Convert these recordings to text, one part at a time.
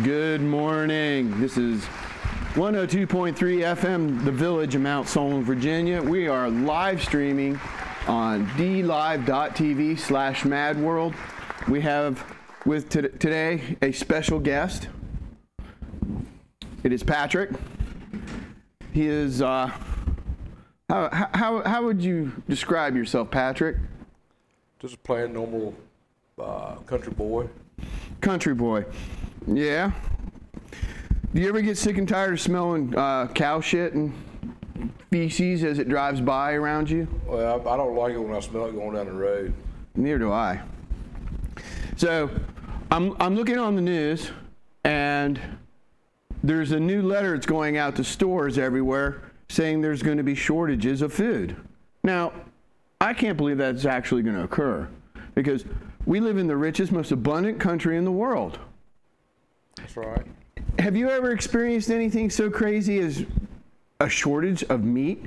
Good morning. This is 102.3 FM, The Village in Mount Solon, Virginia. We are live streaming on dlive.tv/madworld. We have with today a special guest. It is Patrick. He is, how would you describe yourself, Patrick? Just a plain normal country boy. Country boy. Yeah. Do you ever get sick and tired of smelling cow shit and feces as it drives by around you? Well, I don't like it when I smell it going down the road. Neither do I. So I'm looking on the news, and there's a new letter that's going out to stores everywhere saying there's going to be shortages of food. Now, I can't believe that's actually going to occur, because we live in the richest, most abundant country in the world. That's right. Have you ever experienced anything so crazy as a shortage of meat?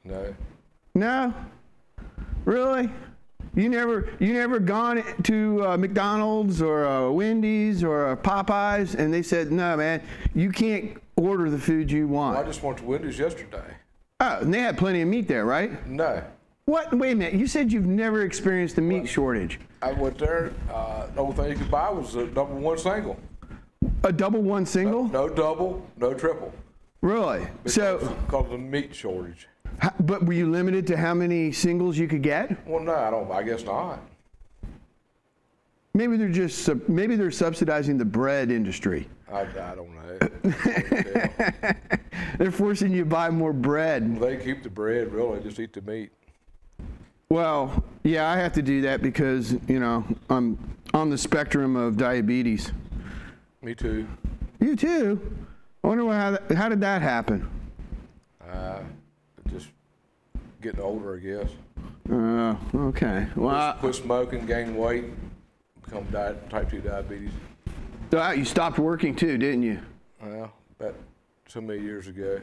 No. No? Really? You never gone to McDonald's or a Wendy's or a Popeyes and they said, no, man, you can't order the food you want? Well, I just went to Wendy's yesterday. Oh, and they had plenty of meat there, right? No. What? Wait a minute. You said you've never experienced a meat shortage. I went there. The only thing you could buy was a double one single. A double one single? No double, no triple. Really? Because of the meat shortage. But were you limited to how many singles you could get? Well, no, I guess not. Maybe they're subsidizing the bread industry. I don't know. They're forcing you to buy more bread. They keep the bread, really. Just eat the meat. Well, yeah, I have to do that because, I'm on the spectrum of diabetes. Me too. You too? I wonder how did that happen? Just getting older, I guess. Okay. Well, Quit smoking, gain weight, become type 2 diabetes. You stopped working too, didn't you? Well, about so many years ago.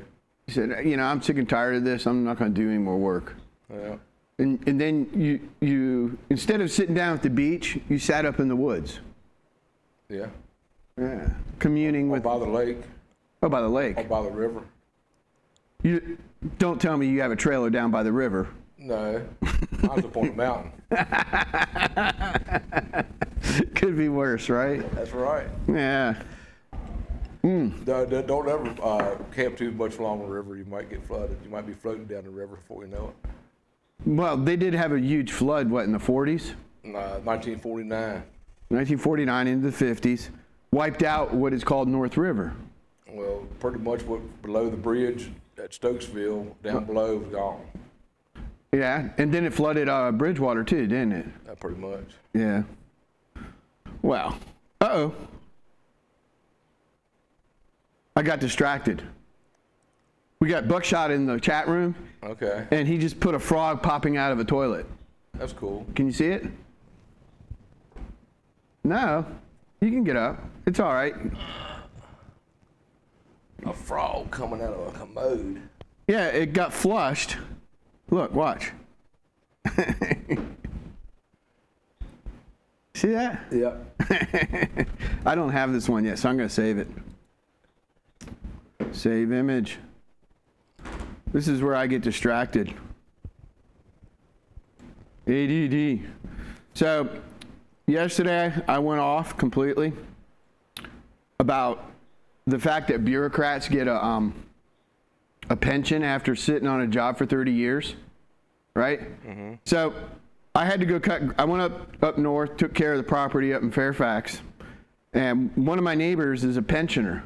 You said, I'm sick and tired of this. I'm not going to do any more work. Yeah. And then you instead of sitting down at the beach, you sat up in the woods. Yeah. Yeah. Communing with. By the lake. Oh, by the lake. Or by the river. You don't tell me you have a trailer down by the river. No. I was up on the mountain. Could be worse, right? That's right. Yeah. Don't ever camp too much along the river. You might get flooded. You might be floating down the river before you know it. Well, they did have a huge flood, in the 40s? 1949. 1949 into the 50s. Wiped out what is called North River. Well, pretty much below the bridge at Stokesville, down below, was gone. Yeah, and then it flooded Bridgewater too, didn't it? Pretty much. Yeah. Well, uh-oh. I got distracted. We got Buckshot in the chat room. Okay. And he just put a frog popping out of a toilet. That's cool. Can you see it? No. You can get up. It's all right. A frog coming out of a commode. Yeah, it got flushed. Look, watch. See that? Yep. I don't have this one yet, so I'm going to save it. Save image. This is where I get distracted. ADD. So, yesterday I went off completely about the fact that bureaucrats get a pension after sitting on a job for 30 years, right? Mm-hmm. So I had to go I went up north, took care of the property up in Fairfax, and one of my neighbors is a pensioner.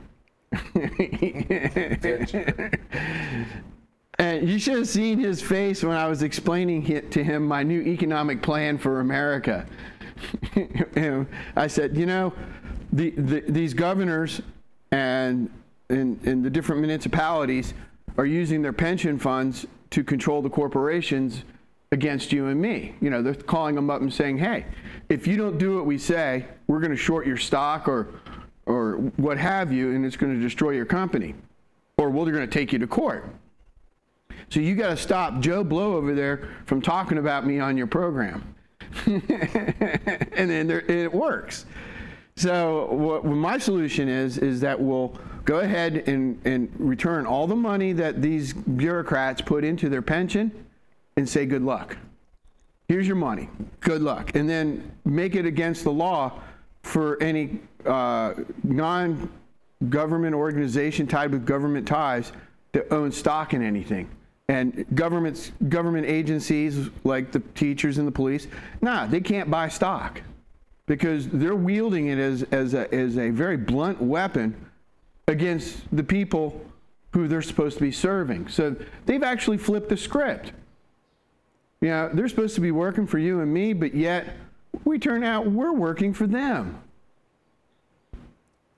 And you should have seen his face when I was explaining to him my new economic plan for America. And I said, these governors and the different municipalities are using their pension funds to control the corporations against you and me. They're calling them up and saying, hey, if you don't do what we say, we're going to short your stock or what have you, and it's going to destroy your company. Or we're going to take you to court. So you got to stop Joe Blow over there from talking about me on your program. And then it works. So what my solution is that we'll go ahead and return all the money that these bureaucrats put into their pension and say good luck. Here's your money. Good luck. And then make it against the law for any non-government organization tied with government ties that own stock in anything. And government agencies like the teachers and the police, they can't buy stock because they're wielding it as a very blunt weapon against the people who they're supposed to be serving. So they've actually flipped the script. You know, they're supposed to be working for you and me, but yet we turn out we're working for them.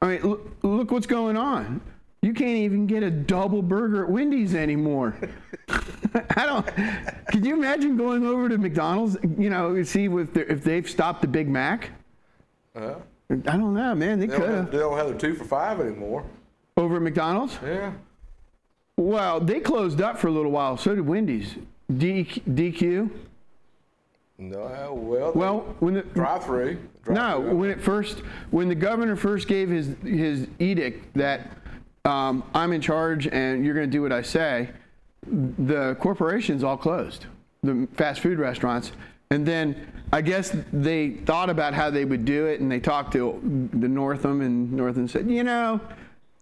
I mean, look what's going on. You can't even get a double burger at Wendy's anymore. Can you imagine going over to McDonald's, you know, see if they've stopped the Big Mac? I don't know, man. They could have. They don't have the 2 for $5 anymore. Over at McDonald's? Yeah. Well, they closed up for a little while. So did Wendy's. DQ? No, Well, when the drive-through. when the governor first gave his edict that I'm in charge and you're going to do what I say, the corporations all closed, the fast food restaurants. And then I guess they thought about how they would do it, and they talked to the Northam, and Northam said, you know,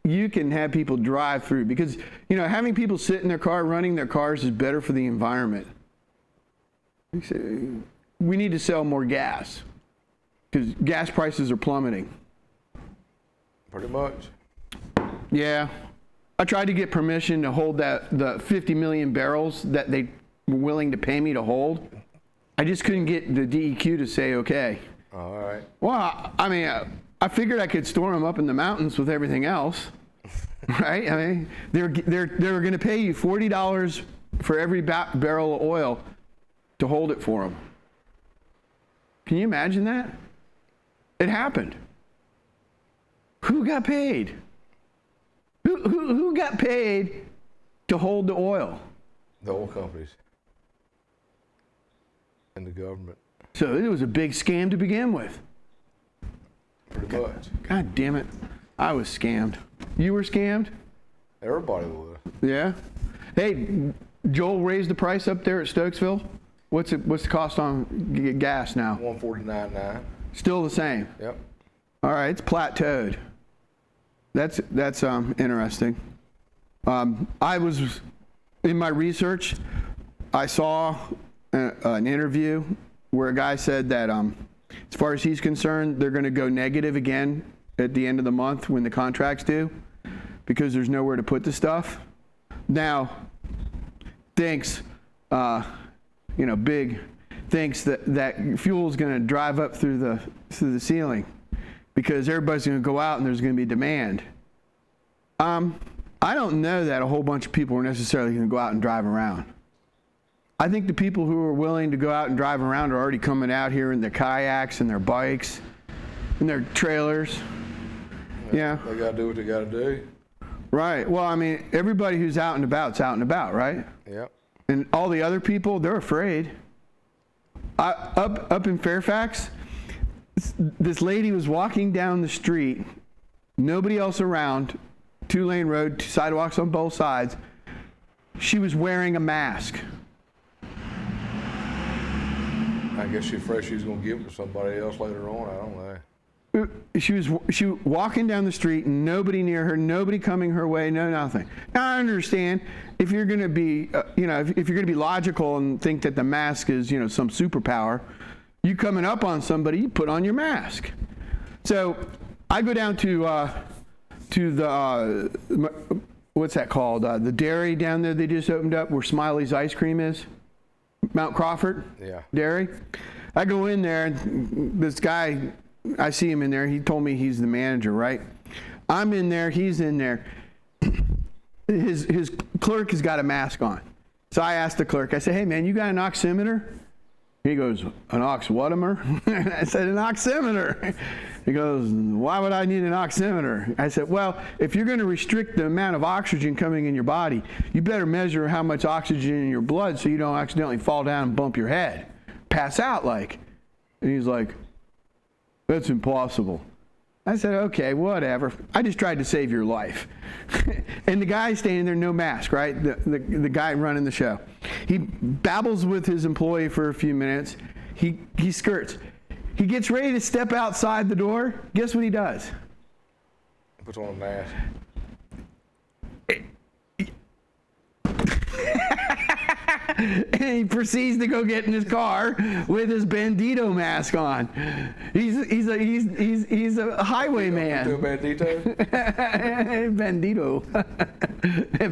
you can have people drive through because, you know, having people sit in their car, running their cars is better for the environment. He said, we need to sell more gas because gas prices are plummeting. Pretty much. Yeah. I tried to get permission to hold the 50 million barrels that they were willing to pay me to hold. I just couldn't get the DEQ to say okay. All right. Well, I mean, I figured I could store them up in the mountains with everything else, right? I mean, they were going to pay you $40 for every barrel of oil to hold it for them. Can you imagine that? It happened. Who got paid? Who got paid to hold the oil? The oil companies and the government. So it was a big scam to begin with. Pretty much. God damn it. I was scammed. You were scammed? Everybody was. Yeah. Hey, Joel raised the price up there at Stokesville. What's the cost on gas now? $149.9. Still the same. Yep. All right, it's plateaued. That's interesting. I was in my research. I saw an interview where a guy said that as far as he's concerned, they're going to go negative again at the end of the month when the contract's due because there's nowhere to put the stuff. Now, thinks, Big thinks that fuel is going to drive up through the ceiling because everybody's going to go out and there's going to be demand. I don't know that a whole bunch of people are necessarily going to go out and drive around. I think the people who are willing to go out and drive around are already coming out here in their kayaks and their bikes and their trailers. Yeah. They got to do what they got to do. Right. Well, I mean, everybody who's out and about's out and about, right? Yep. And all the other people, they're afraid. Up in Fairfax, this lady was walking down the street, nobody else around, 2-lane road, sidewalks on both sides. She was wearing a mask. I guess she's afraid she's going to give it to somebody else later on. I don't know. She was walking down the street, nobody near her, nobody coming her way, no nothing. Now I understand if you're going to be, if you're going to be logical and think that the mask is, some superpower, you coming up on somebody, you put on your mask. So I go down to the what's that called? The dairy down there they just opened up where Smiley's ice cream is, Mount Crawford. Yeah. Dairy. I go in there, and this guy. I see him in there. He told me he's the manager, right? I'm in there. He's in there. His clerk has got a mask on. So I asked the clerk, I said, hey, man, you got an oximeter? He goes, an ox-whatimer? I said, an oximeter. He goes, why would I need an oximeter? I said, well, if you're going to restrict the amount of oxygen coming in your body, you better measure how much oxygen in your blood so you don't accidentally fall down and bump your head. Pass out like. And he's like, that's impossible. I said, okay, whatever. I just tried to save your life. And the guy standing there, no mask, right? The guy running the show. He babbles with his employee for a few minutes. He skirts. He gets ready to step outside the door. Guess what he does? Puts on a mask. And he proceeds to go get in his car with his Bandito mask on. He's a highwayman. Do a bandito? Bandito.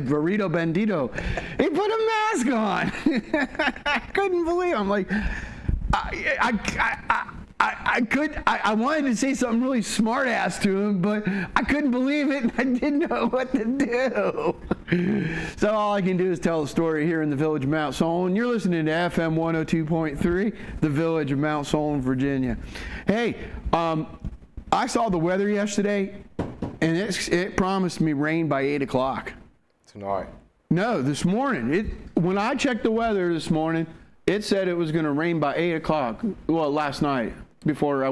Burrito Bandito. He put a mask on. I couldn't believe it. I'm like, I wanted to say something really smart ass to him, but I couldn't believe it and I didn't know what to do. So all I can do is tell the story here in the village of Mount Solon. You're listening to FM 102.3, the village of Mount Solon, Virginia. Hey, I saw the weather yesterday and it promised me rain by 8 o'clock. Tonight. No, this morning. When I checked the weather this morning, it said it was going to rain by 8 o'clock. Well, last night before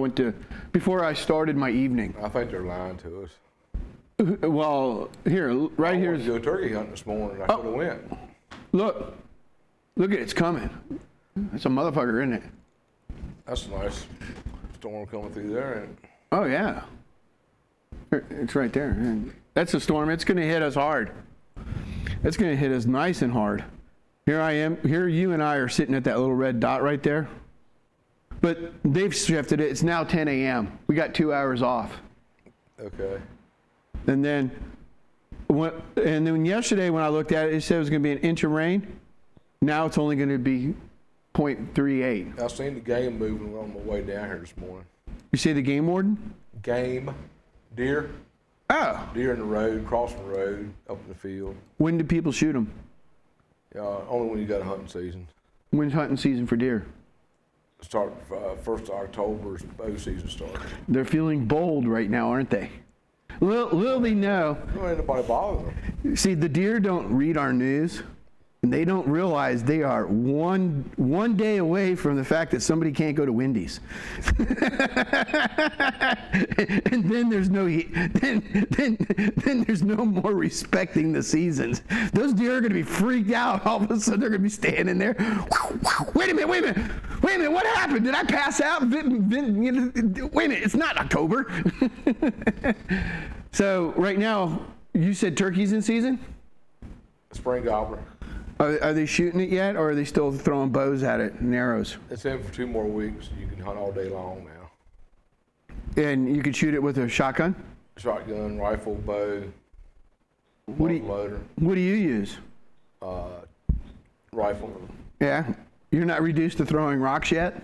I started my evening. I think they're lying to us. Well, right here. I wanted to go turkey hunting this morning. I could have went. Look at it's coming. That's a motherfucker, isn't it? That's a nice storm coming through there. And Oh yeah. It's right there. That's a storm. It's going to hit us hard. It's going to hit us nice and hard. Here I am. Here you and I are sitting at that little red dot right there. But they've shifted it. It's now 10 a.m. We got 2 hours off. okay. And then yesterday when I looked at it, it said it was going to be an inch of rain. Now it's only going to be 0.38. I seen the game moving on my way down here this morning. You say the game warden? Game, deer, Oh. deer in the road, crossing the road, up in the field. When do people shoot them? Only when you got a hunting season. When's hunting season for deer? Start 1st of October is bow season starts. They're feeling bold right now, aren't they? Little they know. Don't let anybody bother them. See, the deer don't read our news, and they don't realize they are one day away from the fact that somebody can't go to Wendy's. And then there's no then there's no more respecting the seasons. Those deer are going to be freaked out. All of a sudden, they're going to be standing there. Wait a minute! What happened? Did I pass out? Wait a minute! It's not October. So right now, you said turkey's in season? Spring gobbler. Are they shooting it yet, or are they still throwing bows at it and arrows? It's in for 2 more weeks. You can hunt all day long now. And you could shoot it with a shotgun? Shotgun, rifle, bow, loader, What do you use? rifle. Yeah? You're not reduced to throwing rocks yet?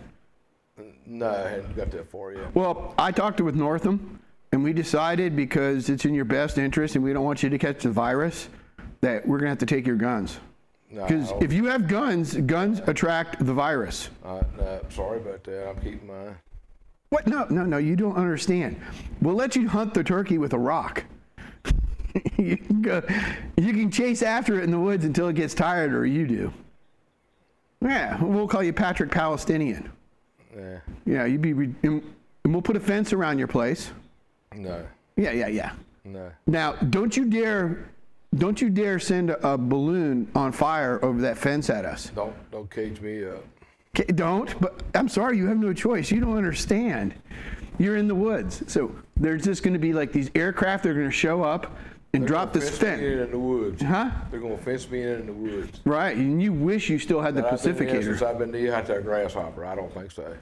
No, I hadn't got that far yet. Well, I talked with Northam, and we decided because it's in your best interest and we don't want you to catch the virus, that we're going to have to take your guns. Because if you have guns attract the virus. No, sorry about that. I'm keeping mine. What? No, you don't understand. We'll let you hunt the turkey with a rock. You can chase after it in the woods until it gets tired, or you do. Yeah, we'll call you Patrick Palestinian. Yeah. Yeah, and we'll put a fence around your place. No. Yeah. No. Now, don't you dare send a balloon on fire over that fence at us. Don't cage me up. Don't, but I'm sorry, you have no choice. You don't understand. You're in the woods. So there's just going to be like these aircraft that are going to show up and drop this fence. Me in the woods. Huh? They're going to fence me in the woods. Right, and you wish you still had the Pacificator. Since I've been knee high to a grasshopper. I don't think so.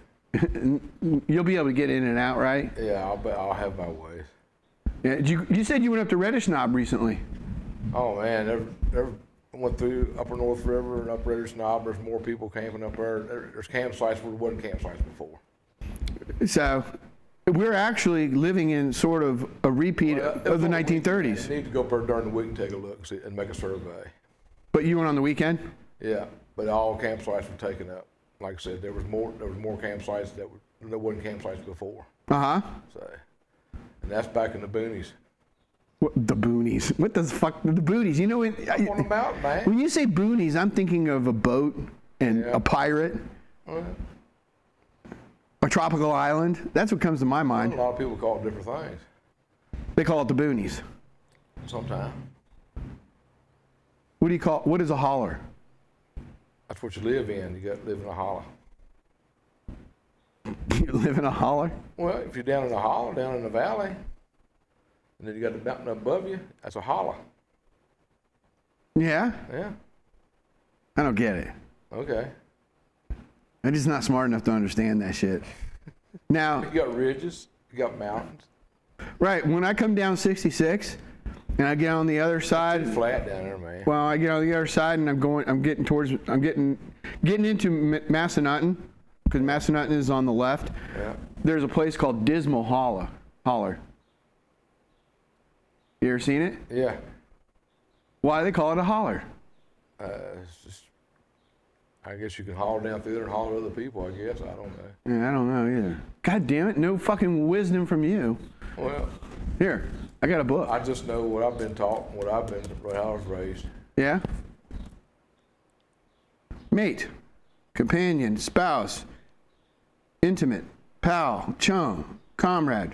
You'll be able to get in and out, right? Yeah, I'll have my ways. Yeah. You said you went up to Reddish Knob recently. Oh man, went through Upper North River and up Reddish Knob. There's more people camping up there. There's campsites where there wasn't campsites before. So we're actually living in sort of a repeat of the 1930s. You need to go up there during the week and take a look and make a survey. But you went on the weekend? Yeah, but all campsites were taken up. Like I said, there was more campsites there wasn't campsites before. Uh-huh. So, and that's back in the boonies. What, the boonies? What the fuck? The boonies? You know when? Up on the mountain, man. When you say boonies, I'm thinking of a boat and a pirate. A tropical island? That's what comes to my A mind. lot of people call it different things. They call it the boonies. Sometimes. What is a holler? That's what you live in. You got to live in a holler. You live in a holler? Well, if you're down in a holler, down in the valley, and then you got the mountain above you, that's a holler. Yeah? Yeah. I don't get it. Okay. I'm just not smart enough to understand that shit. Now, You got ridges. You got mountains. right, when I come down 66 and I get on the other side, It's flat down there, man. well, I get on the other side and I'm getting into Massanutten, because Massanutten is on the left. Yeah. There's a place called Dismal Holler. You ever seen it? Yeah. Why do they call it a holler? It's just, I guess you can holler down through there and holler at other people, I guess. I don't know. Yeah, I don't know either. God damn it, no fucking wisdom from you. Well, Here, I got a book. I just know what I've been taught and how I was raised. Yeah? Mate, companion, spouse, intimate, pal, chum, comrade,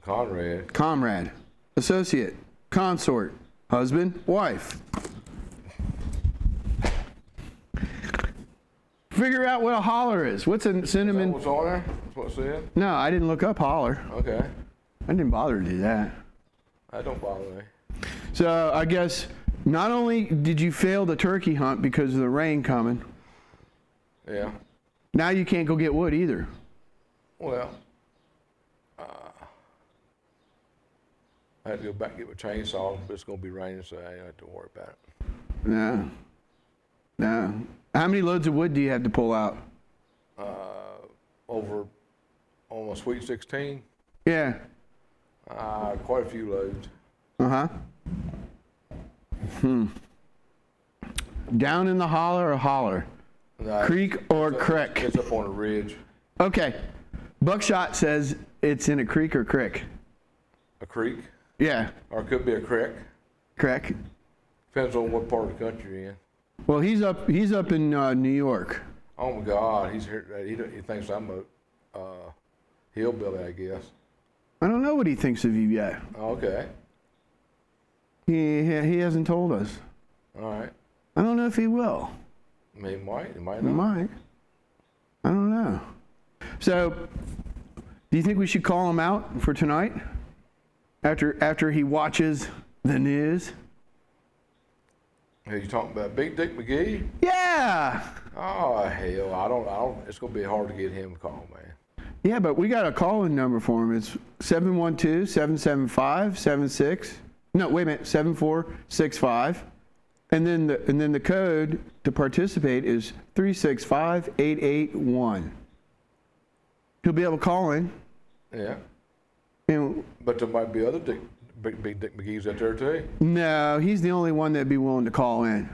Conrad. associate, consort, husband, wife. Figure out what a holler is. What's a Is that synonym? what's on there? That's what it said? No, I didn't look up holler. Okay. I didn't bother to do that. That don't bother me. So I guess not only did you fail the turkey hunt because of the rain coming, Yeah. now you can't go get wood either. Well, I had to go back and get my chainsaw, but it's going to be raining, so I don't have to worry about it. No. No. How many loads of wood do you have to pull out? Over on my Sweet 16, Yeah. quite a few loads. Uh-huh. Down in the holler or holler? No, Creek or it's up- creek? It's up on a ridge. Okay. Buckshot says it's in a creek or crick. A creek, Yeah. or it could be a creek. Crick. Depends on what part of the country you're in. Well, he's up in New York. Oh my God, he's here. He thinks I'm a hillbilly, I guess. I don't know what he thinks of you yet. Okay, He hasn't told us. all right. I don't know if he will. He might. He might He not. might. I don't know. So, do you think we should call him out for tonight? After he watches the news? Are you talking about Big Dick McGee? Yeah. Oh hell, I don't. It's gonna be hard to get him to call, man. Yeah, but we got a call-in number for him. It's 712-775-76. No, wait a minute, 7465. And then the code to participate is 365881. He'll be able to call in. Yeah, And but there might be other Big Dick McGee's out there too. no, he's the only one that'd be willing to call in.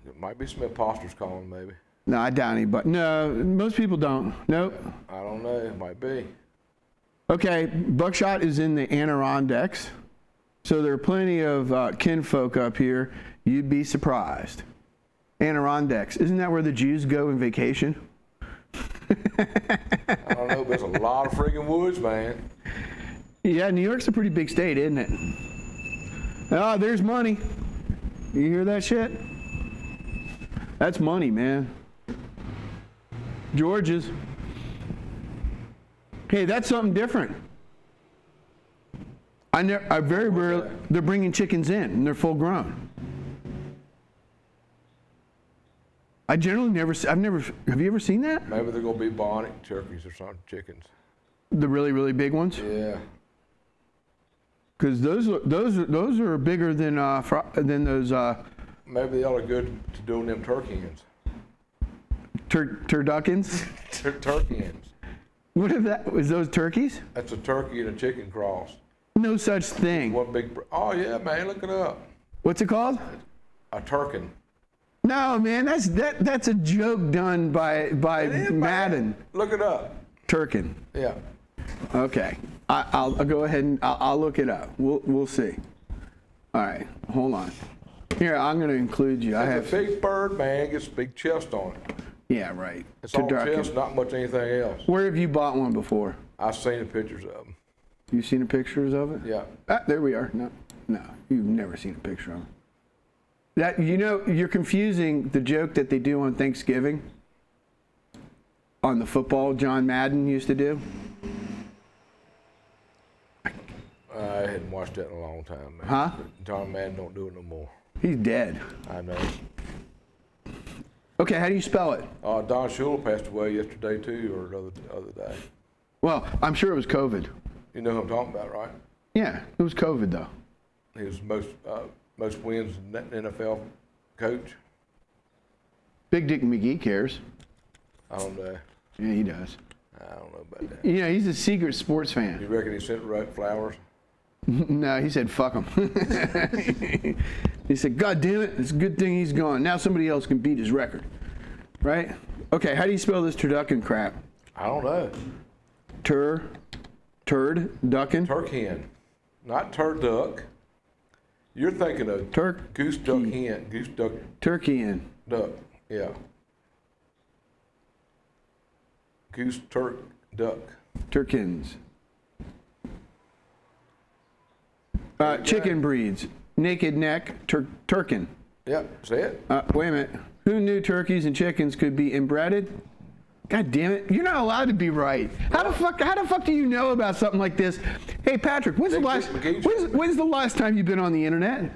It might be Smith Poster's calling, maybe. No, I doubt any, but no, most people don't. Nope. I don't know. It might be. Okay, Buckshot is in the Adirondacks, so there are plenty of kinfolk up here. You'd be surprised. Adirondacks, isn't that where the Jews go on vacation? I don't know, but there's a lot of friggin' woods, man. Yeah, New York's a pretty big state, isn't it? Oh, there's money. You hear that shit? That's money, man. George's. Hey, that's something different. I very rarely, they're bringing chickens in and they're full grown. I generally never, have you ever seen that? Maybe they're gonna be bonnet turkeys or something, chickens. The really, really big ones? Yeah. Because those are bigger than those Maybe they ought to good to doing them turkey-ins. turduckins. Turkey-ins. What if that was those turkeys? That's a turkey and a chicken cross. No such thing. One big. Oh yeah, man, look it up. What's it called? A turkin. No, man, that's a joke done by It is, man. Madden. Look it up. Turkin. Yeah. Okay, I'll go ahead and I'll look it up. We'll see. All right, hold on. Here, I'm going to include you. I It's have. a big bird, man. Gets a big chest on it. Yeah, right. It's all Turducken. chest, not much anything else. Where have you bought one before? I've seen the pictures of them. You seen the pictures of it? Yeah. Ah, there we are. No, you've never seen a picture of it. That, you know, you're confusing the joke that they do on Thanksgiving on the football John Madden used to do. I hadn't watched that in a long time, man. Huh? John Madden don't do it no more. He's dead. I know. Okay, how do you spell it? Don Shula passed away yesterday too, or the other day. Well, I'm sure it was COVID. You know who I'm talking about, right? Yeah, it was COVID though. He was most wins in NFL coach. Big Dick McGee cares. I don't know. Yeah, he does. I don't know about that. You know, he's a secret sports fan. You reckon he sent Wright flowers? No, he said, fuck him. He said, God damn it, it's a good thing he's gone. Now somebody else can beat his record. Right? Okay, how do you spell this turducken crap? I don't know. Turd, ducking? Turk hen, not turduck. You're thinking of goose duck hen, goose duck Turkey in. duck. Yeah. Goose turk duck. Turkins. Chicken breeds. Naked neck, turkin. Yep, say it. Wait a minute. Who knew turkeys and chickens could be inbreded? God damn it! You're not allowed to be right. How the fuck do you know about something like this? Hey Patrick, when's the last time you've been on the internet?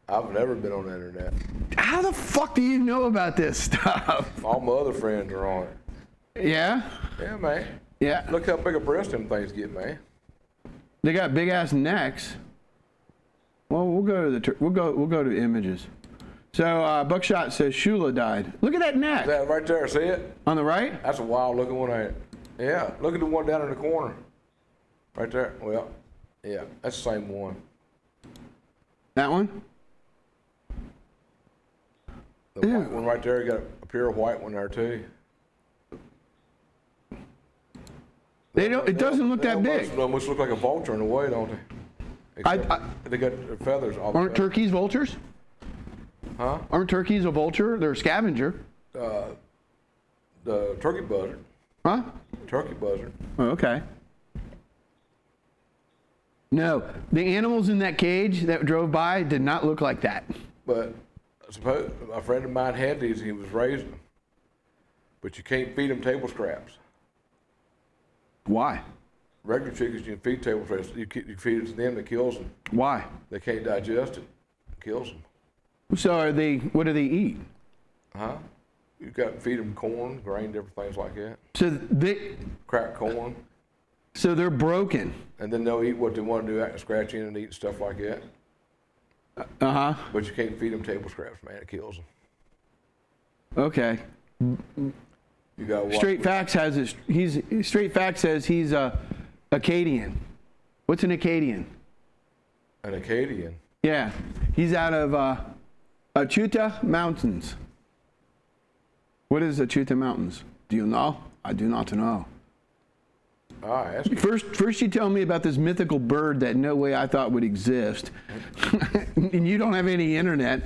I've never been on the internet. How the fuck do you know about this stuff? All my other friends are on it. Yeah. Yeah, man. Yeah. Look how big a breast them things get, man. They got big ass necks. Well, we'll go to we'll go to images. So Buckshot says Shula died. Look at that neck. That right there, see it? On the right? That's a wild looking one, ain't it? Yeah, look at the one down in the corner. Right there. Well, yeah, that's the same one. That one? The white one right there, you got a pure white one there too. They don't. It doesn't look that big. They almost look like a vulture in a way, don't they? Except they got their feathers all. Aren't turkeys vultures? Huh? Aren't turkeys a vulture? They're a scavenger. The turkey buzzard. Huh? Turkey buzzard. Oh, okay. No, the animals in that cage that drove by did not look like that. But I suppose a friend of mine had these and he was raising them. But you can't feed them table scraps. Why? Regular chickens you can feed table scraps. You feed it to them, it kills them. Why? They can't digest it. It kills them. So are they? What do they eat? Huh? You got to feed them corn, grain, different things like that. So they. Cracked corn. So they're broken. And then they'll eat what they want to do, scratch in and eat stuff like that. Uh huh. But you can't feed them table scraps, man. It kills them. Okay. You got to Straight Facts has this. Straight Facts says he's a Acadian. What's an Acadian? An Acadian. Yeah, he's out of Achuta Mountains. What is Achuta Mountains? Do you know? I do not know. Ask you. First you tell me about this mythical bird that no way I thought would exist, and you don't have any internet,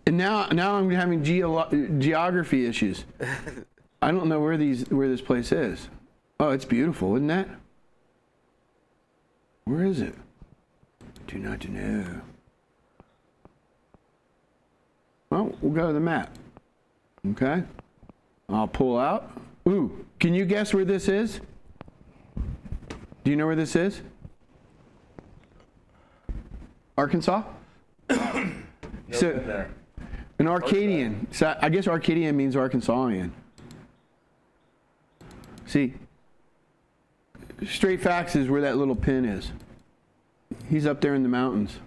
and now I'm having geography issues. I don't know where this place is. Oh, it's beautiful, isn't that? Where is it? Do not know. Well, we'll go to the map. Okay. I'll pull out. Ooh, can you guess where this is? Do you know where this is? Arkansas? So, an Arcadian. So I guess Arcadian means Arkansasian. See, Straight Facts is where that little pin is. He's up there in the mountains.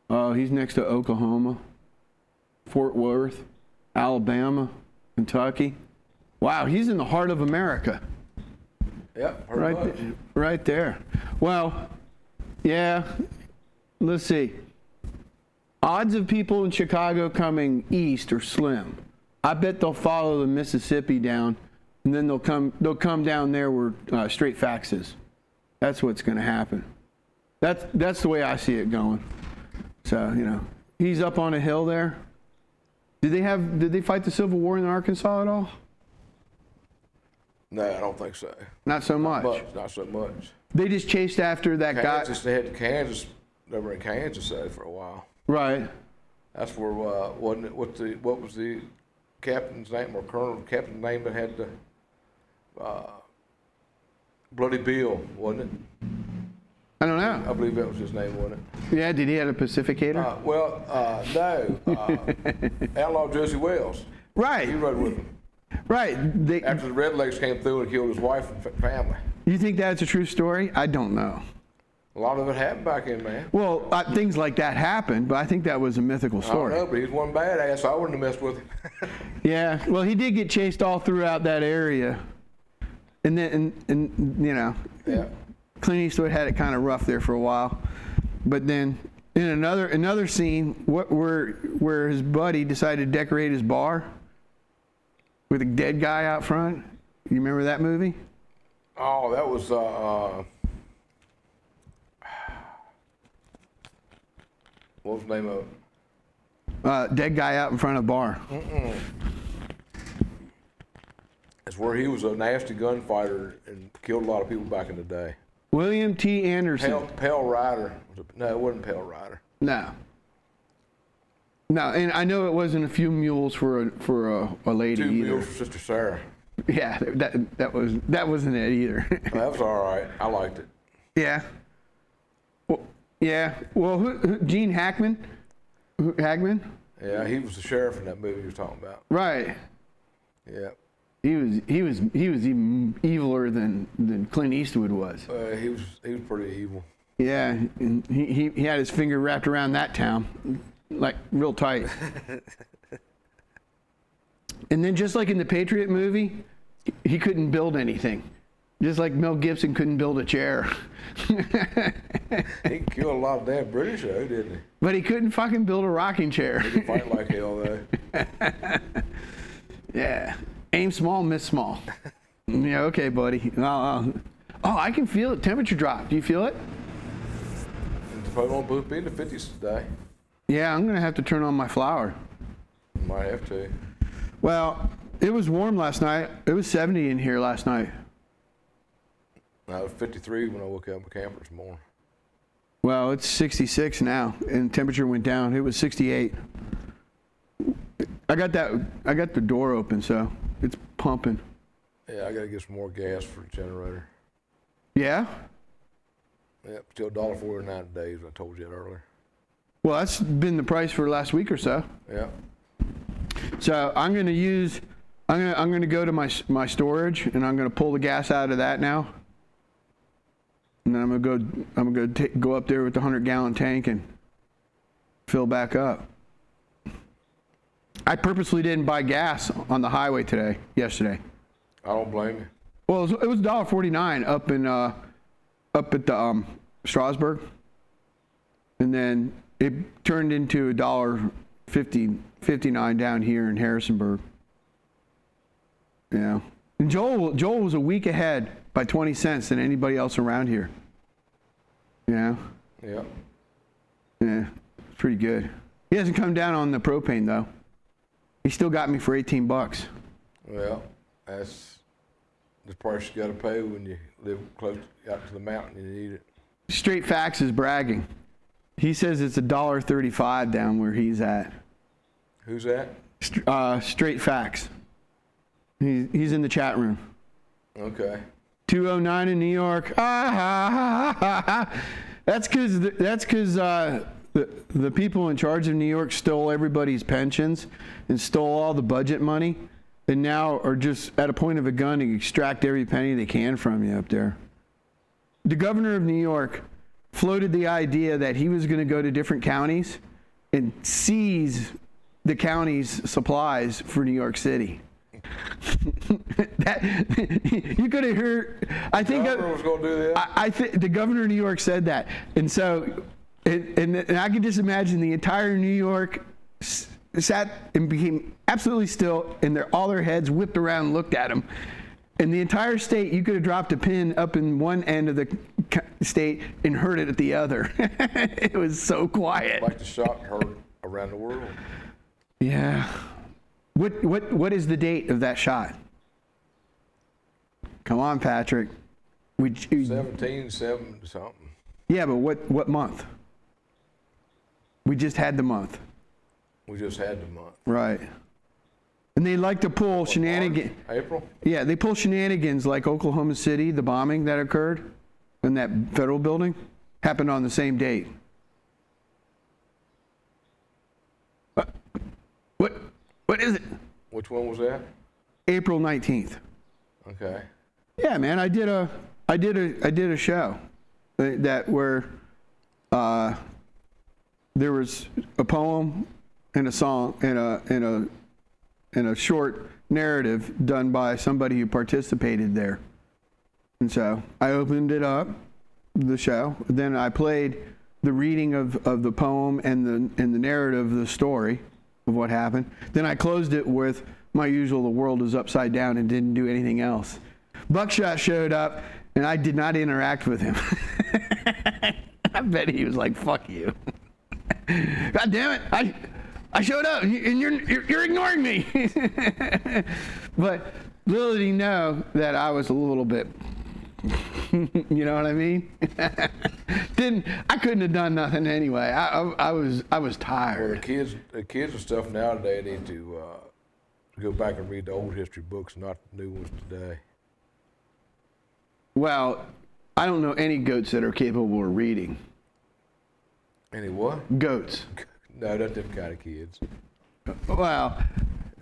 Oh, he's next to Oklahoma, Fort Worth, Alabama, Kentucky. Wow, he's in the heart of America. Yep, Right there. Well, yeah, let's see. Odds of people in Chicago coming east are slim. I bet they'll follow the Mississippi down, and then they'll come down there where Straight Facts is. That's what's going to happen. That's the way I see it going. So, he's up on a hill there. Did they fight the Civil War in Arkansas at all? No, I don't think so. Not so much. Not so much. They just chased after that Kansas, guy. they had Kansas. They were in Kansas for a while. Right. That's where wasn't it? What was the captain's name or colonel captain's name that had the Bloody Bill, wasn't it? I don't know. I believe that was his name, wasn't it? Yeah, did he have a Pacificator? No. Outlaw Josie Wells. He Right. rode with him Right. after the Redlegs came through and killed his wife and family. You think that's a true story? I don't know. A lot of it happened back in, man. Well, things like that happened, but I think that was a mythical I don't story. know, but he's one badass. So I wouldn't have messed with him. Yeah. Well, he did get chased all throughout that area, and then, and you know, Yeah. Clint Eastwood had it kind of rough there for a while, but then in another scene, where his buddy decided to decorate his bar with a dead guy out front. You remember that movie? Oh, that was what was the name of it? Dead guy out in front of a bar. It's where he was a nasty gunfighter and killed a lot of people back in the day. William T. Anderson. Pale Rider. No, it wasn't Pale Rider. No. No, and I know it wasn't a few mules for a lady 2 either. Mules for Sister Sarah. Yeah, that wasn't it either. That was all right. I liked it. Yeah. Well, yeah. Well, Gene Hackman? Hackman? Yeah, he was the sheriff in that movie you were talking about. Right. Yeah. He was even eviler than Clint Eastwood was. He was pretty evil. Yeah, and he had his finger wrapped around that town, like real tight. And then just like in the Patriot movie, he couldn't build anything. Just like Mel Gibson couldn't build a chair. He killed a lot of damn British though, didn't he? But he couldn't fucking build a rocking chair. He could fight like hell though. Yeah. Aim small, miss small. Yeah, okay, buddy. Oh, I can feel it. Temperature drop. Do you feel it? It's probably won't be in the 50s today. Yeah, I'm going to have to turn on my flower. Might have to. Well, it was warm last night. It was 70 in here last night. I was 53 when I woke up in camper this morning. Well, it's 66 now, and temperature went down. It was 68. I got the door open, so it's pumping. Yeah, I got to get some more gas for the generator. Yeah? Yep, still $1.49 today, as I told you that earlier. Well, that's been the price for the last week or so. Yeah. So I'm going to go to my storage, and I'm going to pull the gas out of that now. And then I'm going to go up there with the 100-gallon tank and fill back up. I purposely didn't buy gas on the highway yesterday. I don't blame you. Well, it was $1.49 up at the Strasburg, and then it turned into $1.59 down here in Harrisonburg. Yeah, and Joel was a week ahead by 20 cents than anybody else around here. Yeah. Yeah. Yeah, it's pretty good. He hasn't come down on the propane though. He still got me for $18. Well, that's the price you got to pay when you live close out to the mountain and you need it. Straight Facts is bragging. He says it's $1.35 down where he's at. Who's that? Straight Facts. He's in the chat room. Okay. 209 in New York. That's because the people in charge of New York stole everybody's pensions and stole all the budget money, and now are just at a point of a gun to extract every penny they can from you up there. The governor of New York floated the idea that he was going to go to different counties and seize the county's supplies for New York City. You could have heard. I think The governor was going to do that? I think the governor of New York said that, and so, and I could just imagine the entire New York sat and became absolutely still, and all their heads whipped around and looked at him. And the entire state, you could have dropped a pin up in one end of the state and heard it at the other. It was so quiet. Like the shot heard around the world. Yeah. What is the date of that shot? Come on, Patrick. 17, 7 something. Yeah, but what month? We just had the month. We just had the month. Right. And they like to pull shenanigans. April? Yeah, they pull shenanigans like Oklahoma City, the bombing that occurred in that federal building happened on the same date. What is it? Which one was that? April 19th. Okay. Yeah, man, I did a show that where there was a poem and a song and a short narrative done by somebody who participated there. And so I opened it up, the show. Then I played the reading of the poem and the narrative of the story of what happened. Then I closed it with my usual, the world is upside down, and didn't do anything else. Buckshot showed up, and I did not interact with him. I bet he was like, fuck you. God damn it. I showed up, and you're ignoring me. But little did he know that I was a little bit, you know what I mean? I couldn't have done nothing anyway. I was Well, tired. the kids and stuff nowadays need to go back and read the old history books, not the new ones today. Well, I don't know any goats that are capable of reading. Any what? Goats. No, that's them kind of kids. Well,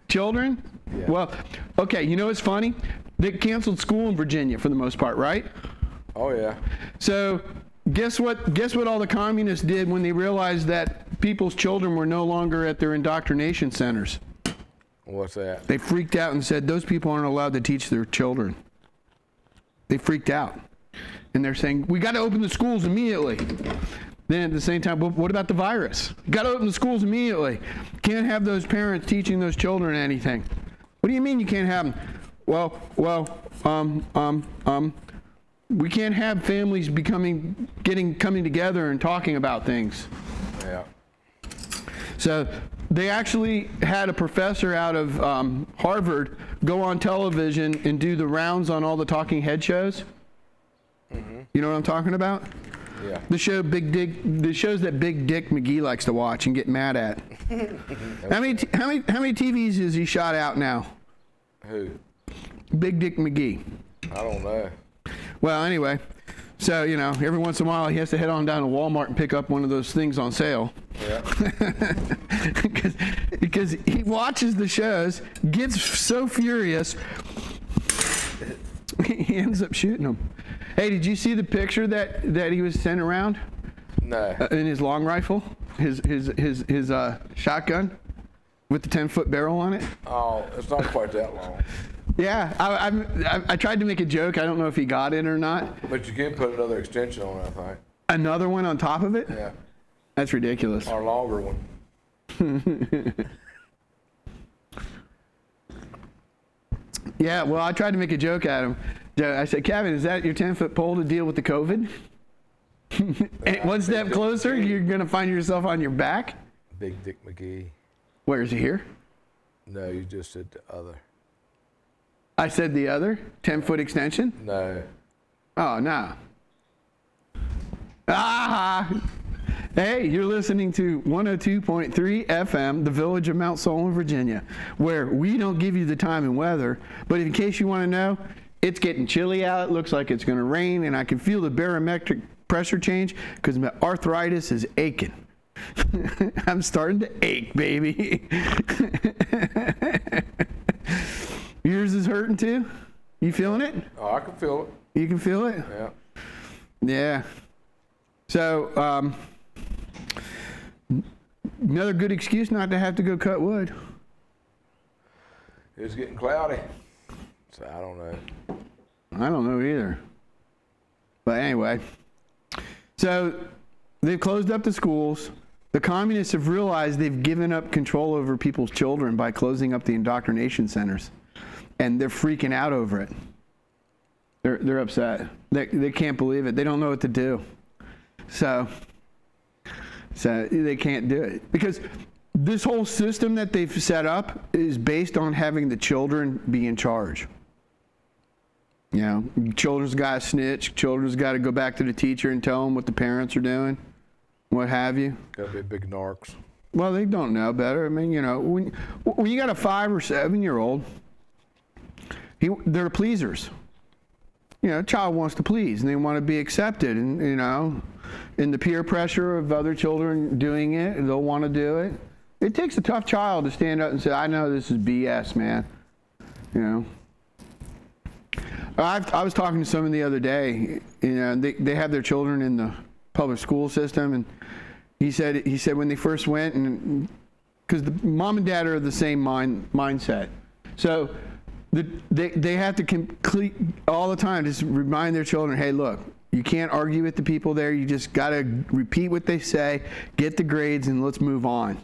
children? Yeah. Well, okay, you know what's funny? They canceled school in Virginia for the most part, right? Oh yeah. So guess what all the communists did when they realized that people's children were no longer at their indoctrination centers? What's that? They freaked out and said those people aren't allowed to teach their children. They freaked out. And they're saying, we got to open the schools immediately. Then at the same time, what about the virus? Got to open the schools immediately. Can't have those parents teaching those children anything. What do you mean you can't have them? We can't have families coming together and talking about things. Yeah. So they actually had a professor out of Harvard go on television and do the rounds on all the talking head shows. Mm-hmm. You know what I'm talking about? Yeah. The shows that Big Dick McGee likes to watch and get mad at. How many TVs has he shot out now? Who? Big Dick McGee. I don't know. Well, anyway, so every once in a while he has to head on down to Walmart and pick up one of those things on sale. Yeah. because he watches the shows, gets so furious, he ends up shooting them. Hey, did you see the picture that he was sent around? No. In his long rifle, his shotgun with the 10-foot barrel on it? Oh, it's not quite that long. Yeah, I tried to make a joke. I don't know if he got it or not. But you can put another extension on it, I think. Another one on top of it? Yeah. That's ridiculous. Or a longer one. Yeah, well, I tried to make a joke at him. I said, Kevin, is that your 10-foot pole to deal with the COVID? And one step closer, you're going to find yourself on your back? Big Dick McGee. Where is he here? No, you just said the other. I said the other 10-foot extension? No. Oh, no. Ah! Hey, you're listening to 102.3 FM, the village of Mount Solon, Virginia, where we don't give you the time and weather, but in case you want to know, it's getting chilly out. It looks like it's going to rain, and I can feel the barometric pressure change because my arthritis is aching. I'm starting to ache, baby. Yours is hurting too? You feeling it? Oh, I can feel it. You can feel it? Yeah. Yeah. So, another good excuse not to have to go cut wood. It's getting cloudy. So I don't know. I don't know either. But anyway, so they've closed up the schools. The communists have realized they've given up control over people's children by closing up the indoctrination centers. And they're freaking out over it. They're upset. They can't believe it. They don't know what to do. So they can't do it. Because this whole system that they've set up is based on having the children be in charge. You know, children's got to snitch. Children's got to go back to the teacher and tell them what the parents are doing, what have you. Gotta be big narcs. Well, they don't know better. I mean, you know, when you got a 5 or 7-year-old, they're pleasers. You know, a child wants to please, and they want to be accepted, and you know, in the peer pressure of other children doing it, they'll want to do it. It takes a tough child to stand up and say, "I know this is BS, man." You know. I was talking to someone the other day. You know, they have their children in the public school system, and he said when they first went, and because the mom and dad are of the same mindset, so they have to complete all the time just remind their children, hey, look, you can't argue with the people there. You just got to repeat what they say, get the grades, and let's move on.